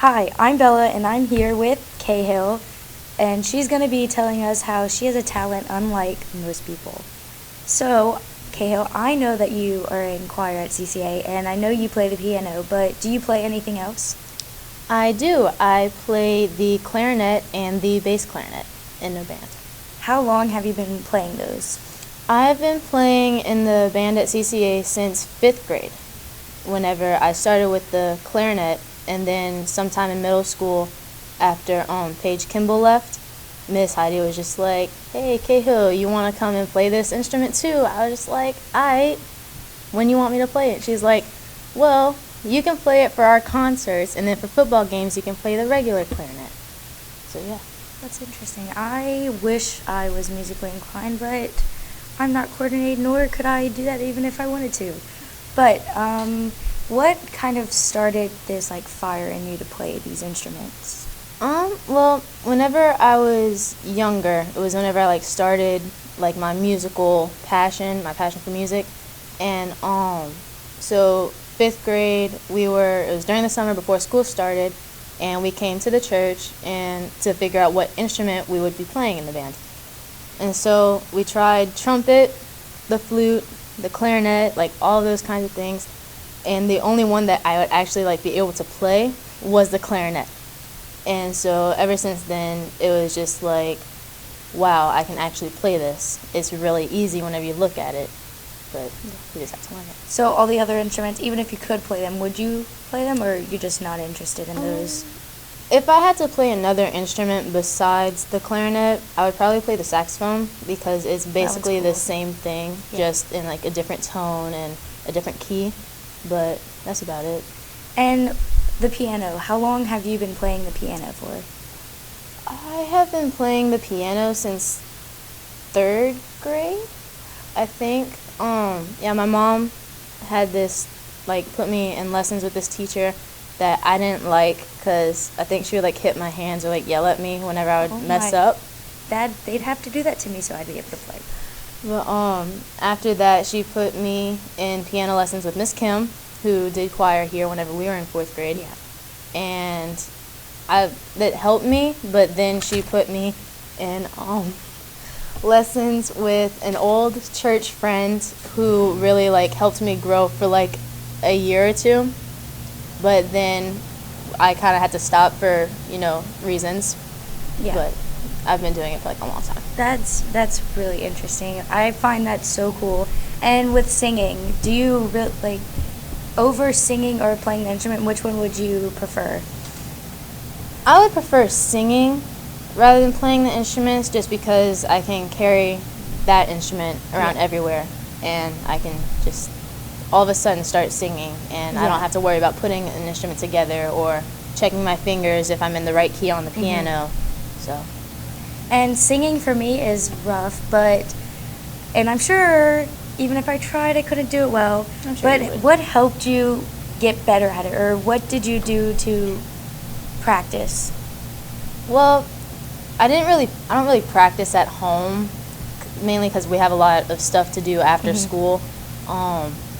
Hi, I'm Bella, and I'm here with Cahill, and she's going to be telling us how she has a talent unlike most people. So, Cahill, I know that you are in choir at ccaMA, and I know you play the piano, but do you play anything else? I do. I play the clarinet and the bass clarinet in the band. How long have you been playing those? I've been playing in the band at ccaMA since 5th grade. Whenever I started with the clarinet, and then sometime in middle school, after Paige Kimball left, Miss Heidi was just like, "Hey, Cahill, you want to come and play this instrument too?" I was just like, "Aight, when you want me to play it?" She's like, "Well, you can play it for our concerts, and then for football games, you can play the regular clarinet." So yeah. That's interesting. I wish I was musically inclined, but I'm not coordinated, nor could I do that even if I wanted to. But what kind of started this fire in you to play these instruments? Well, whenever I was younger, it was whenever I started my musical passion, my passion for music, and so 5th grade, it was during the summer before school started, and we came to the church and to figure out what instrument we would be playing in the band. And so we tried trumpet, the flute, the clarinet, all those kinds of things. And the only one that I would actually be able to play was the clarinet. And so ever since then, it was just wow, I can actually play this. It's really easy whenever you look at it, but you just have to learn it. So all the other instruments, even if you could play them, would you play them, or are you just not interested in those? If I had to play another instrument besides the clarinet, I would probably play the saxophone, because it's basically the same thing, just in a different tone and a different key. But that's about it. And the piano, how long have you been playing the piano for? I have been playing the piano since 3rd grade, I think. My mom had this, put me in lessons with this teacher that I didn't like, because I think she would hit my hands or yell at me whenever I would mess up. They'd have to do that to me so I'd be able to play. But after that, she put me in piano lessons with Miss Kim, who did choir here whenever we were in 4th grade. Yeah. And that helped me, but then she put me in lessons with an old church friend who really helped me grow for a year or two. But then I kind of had to stop for, reasons. Yeah. But I've been doing it for a long time. That's really interesting. I find that so cool. And with singing, do you over singing or playing the instrument, which one would you prefer? I would prefer singing rather than playing the instruments, just because I can carry that instrument around everywhere, and I can just all of a sudden start singing, and I don't have to worry about putting an instrument together or checking my fingers if I'm in the right key on the piano. So. And singing for me is rough, and I'm sure even if I tried, I couldn't do it well. I'm sure you would. What helped you get better at it, or what did you do to practice? Well, I don't really practice at home, mainly because we have a lot of stuff to do after school.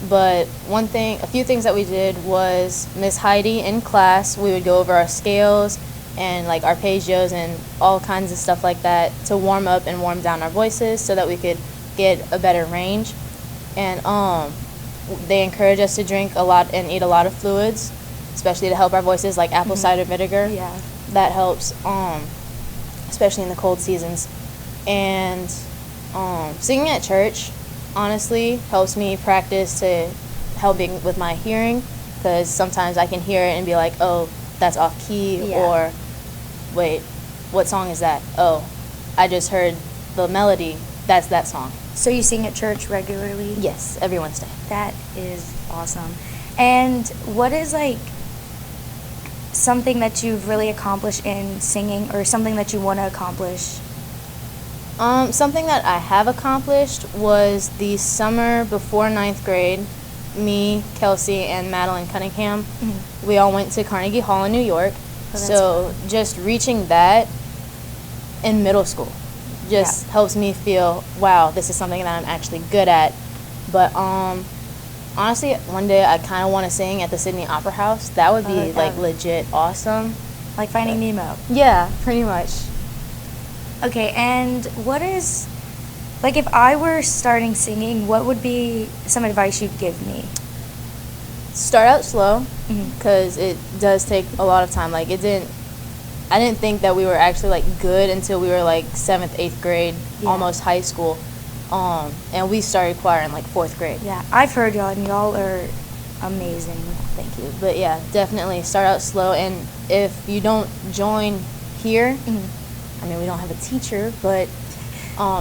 But a few things that we did was Miss Heidi in class, we would go over our scales and our arpeggios and all kinds of stuff like that to warm up and warm down our voices so that we could get a better range. And they encourage us to drink a lot and eat a lot of fluids, especially to help our voices, like apple cider vinegar. Yeah. That helps, especially in the cold seasons. And singing at church, honestly, helps me practice to helping with my hearing, because sometimes I can hear it and be like, oh, that's off key, or wait, what song is that? Oh, I just heard the melody. That's that song. So you sing at church regularly? Yes, every Wednesday. That is awesome. And what is something that you've really accomplished in singing, or something that you want to accomplish? Something that I have accomplished was the summer before 9th grade. Me, Kelsey, and Madeline Cunningham, we all went to Carnegie Hall in New York. So just reaching that in middle school helps me feel, wow, this is something that I'm actually good at. But honestly, one day I kind of want to sing at the Sydney Opera House. That would be like legit awesome. Like Finding Nemo. Yeah, pretty much. Okay, and what is, like, if I were starting singing, what would be some advice you'd give me? Start out slow, Mhm. because it does take a lot of time. Like, I didn't think that we were actually like good until we were like 7th, 8th grade, Yeah. almost high school. And we started choir in like 4th grade. Yeah, I've heard y'all, and y'all are amazing. Thank you. But yeah, definitely start out slow. And if you don't join here, Mhm. I mean, we don't have a teacher, but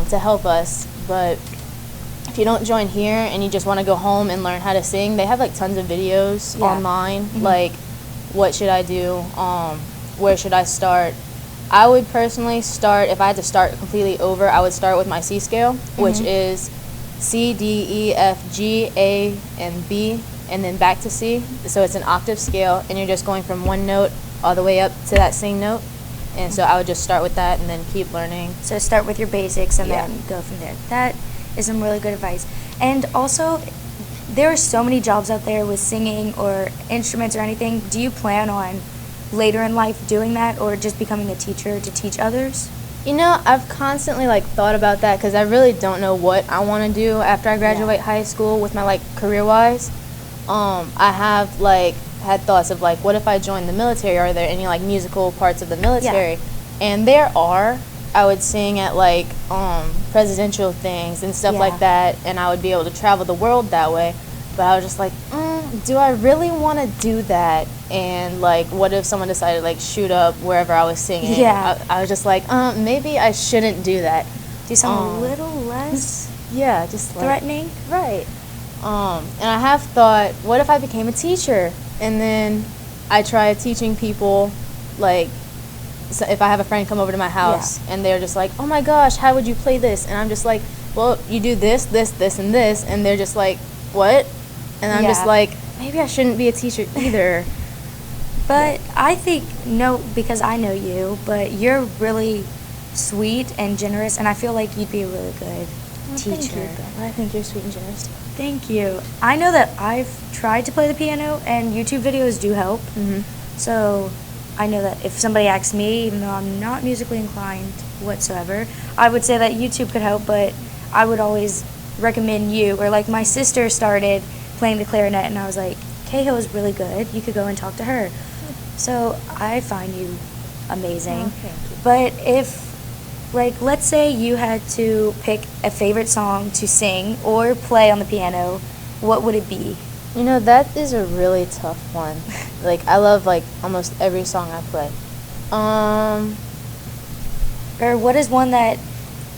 to help us. But if you don't join here and you just want to go home and learn how to sing, they have like tons of videos Yeah. online. Mhm. Like, what should I do? Where should I start? I would personally start, if I had to start completely over, I would start with my C scale, which is C, D, E, F, G, A, and B, and then back to C. So it's an octave scale, and you're just going from one note all the way up to that same note. And so I would just start with that and then keep learning. So start with your basics and Yeah. then go from there. That is some really good advice. And also, there are so many jobs out there with singing or instruments or anything. Do you plan on later in life doing that, or just becoming a teacher to teach others? You know, I've constantly like thought about that because I really don't know what I want to do after I graduate high school with my like career-wise. I have like had thoughts of like, what if I joined the military? Are there any like musical parts of the military? And there are. I would sing at like presidential things and stuff like that, and I would be able to travel the world that way. But I was just like, do I really want to do that? And like, what if someone decided to like shoot up wherever I was singing? Yeah. I was just like, maybe I shouldn't do that. Do something a little less Yeah, just like, threatening? right. And I have thought, what if I became a teacher? And then I tried teaching people, like, so if I have a friend come over to my house and they're just like, oh my gosh, how would you play this? And I'm just like, well, you do this, this, this, and this. And they're just like, what? And I'm just like, maybe I shouldn't be a teacher either. But I think, no, because I know you, but you're really sweet and generous, and I feel like you'd be a really good teacher. Thank you. I think you're sweet and generous too. Thank you. I know that I've tried to play the piano, and YouTube videos do help. So I know that if somebody asks me, even though I'm not musically inclined whatsoever, I would say that YouTube could help, but I would always recommend you. Or like my sister started playing the clarinet, and I was like, Cahill is really good. You could go and talk to her. So I find you amazing. Oh, thank you. But if, like, let's say you had to pick a favorite song to sing or play on the piano, what would it be? You know, that is a really tough one. Like, I love, like, almost every song I play. Or what is one that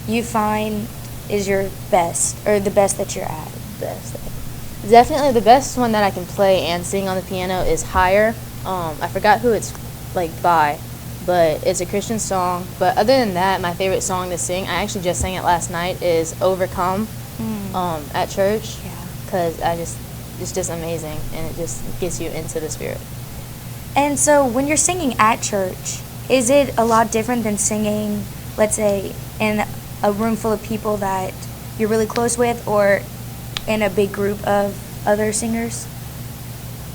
you find is your best, or the best that you're at? Definitely the best one that I can play and sing on the piano is Higher. I forgot who it's, like, by, but it's a Christian song. But other than that, my favorite song to sing, I actually just sang it last night, is Overcome at church. Yeah. Because it's just amazing, and it just gets you into the spirit. And so when you're singing at church, is it a lot different than singing, let's say, in a room full of people that you're really close with, or in a big group of other singers?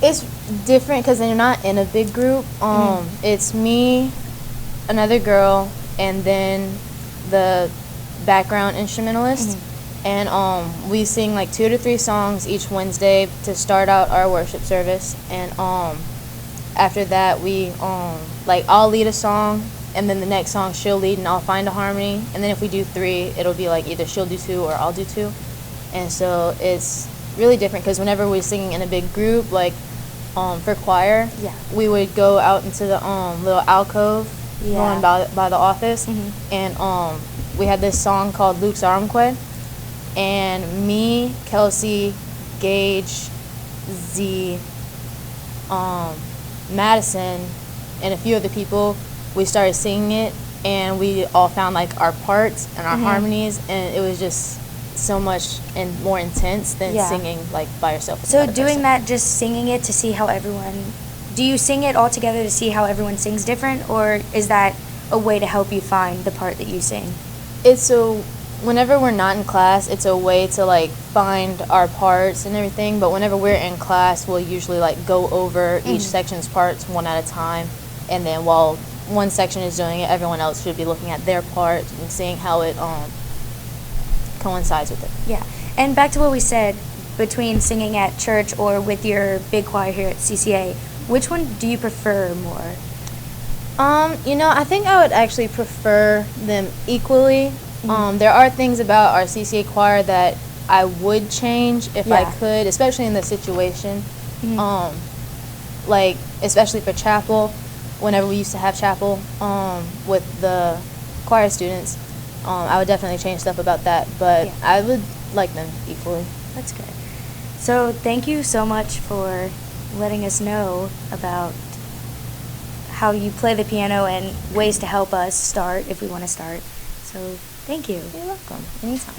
It's different because you're not in a big group. It's me, another girl, and then the background instrumentalist. And we sing like 2 to 3 songs each Wednesday to start out our worship service. And after that, we like, I'll lead a song, and then the next song she'll lead, and I'll find a harmony. And then if we do 3, it'll be like either she'll do 2 or I'll do 2. And so it's really different because whenever we're singing in a big group, like for choir, we would go out into the little alcove going by the office. And we had this song called Luke's Armqued. And me, Kelsey, Gage, Z, Madison, and a few other people, we started singing it, and we all found like our parts and our harmonies, and it was just so much and more intense than singing like by yourself. with So another doing person. that, just singing it to see how everyone, do you sing it all together to see how everyone sings different, or is that a way to help you find the part that you sing? It's a whenever we're not in class, it's a way to like find our parts and everything. But whenever we're in class, we'll usually like go over each section's parts one at a time, and then while one section is doing it, everyone else should be looking at their part and seeing how it coincides with it. Yeah. And back to what we said, between singing at church or with your big choir here at CCA, which one do you prefer more? I think I would actually prefer them equally. There are things about our CCA choir that I would change if I could, especially in the situation. Like, especially for chapel, whenever we used to have chapel with the choir students, I would definitely change stuff about that, but I would like them equally. That's good. So thank you so much for letting us know about how you play the piano and ways to help us start if we want to start. So thank you. You're welcome. Anytime.